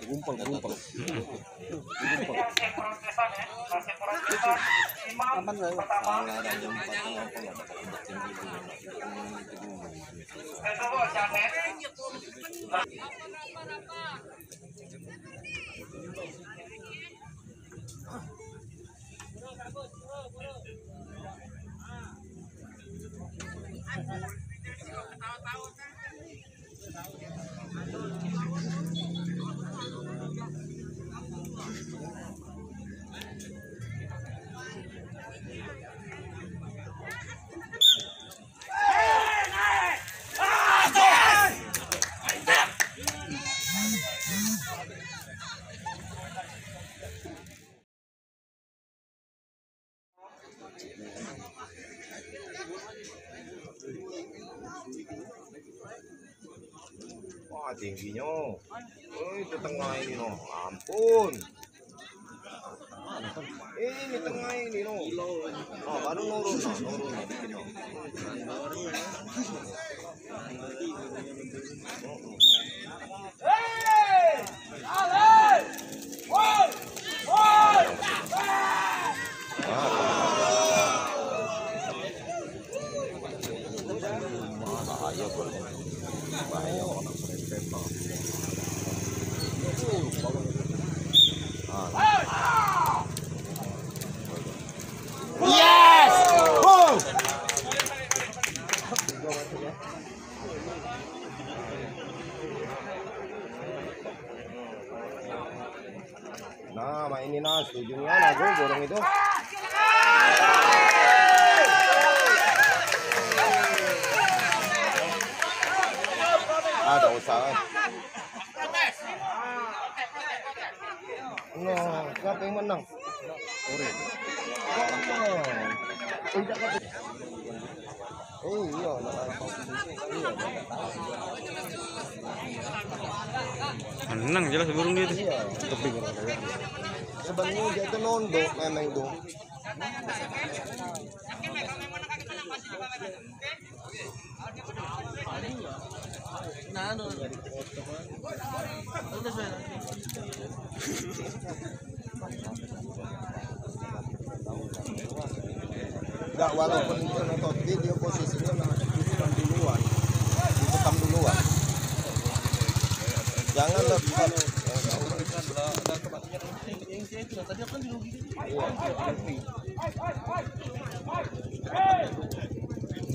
Gumpal. Wah, tingginya. Itu tengah ini no. Ampun. Ini tengah ini no. Oh, baru nurun no. Bahaya orang sepeda. Yes! Nah, mainin nas ujungnya lagu goreng itu. Ada usaha. Nah, siapa yang menang? Ore. Iya, menang jelas burung dia. Iya, tebing. Sebenarnya dia itu nondo memang itu. Enggak, walaupun itu notot dia posisinya di luar, ditekam duluan. Jangan lepas.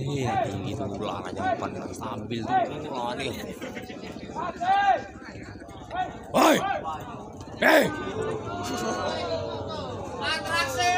Iya, tinggi tuh ular aja depan sambil tuh lari. Woi. Hei. Atraksi.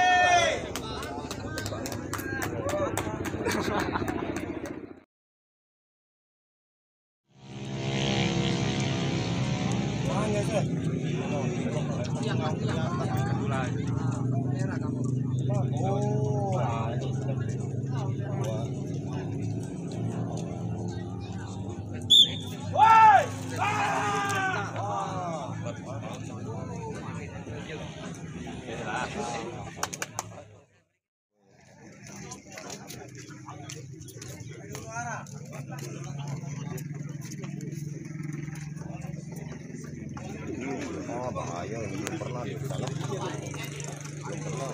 Oh, bahaya ini belum pernah di sana. Belum pernah.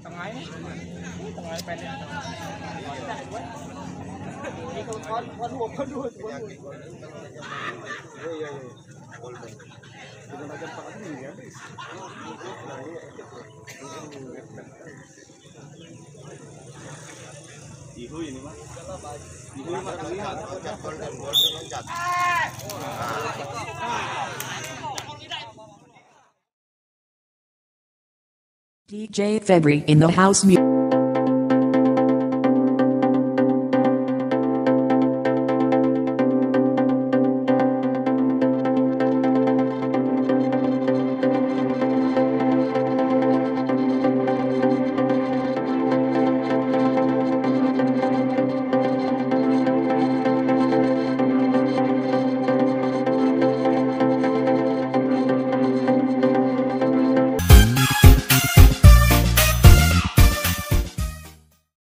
Tengah ini pendek. Ini con huộc con đuôi. Iya. Golden. Ihu ini mah. Ihu mah terlihat. Loncat golden loncat. DJ Febri in the house music.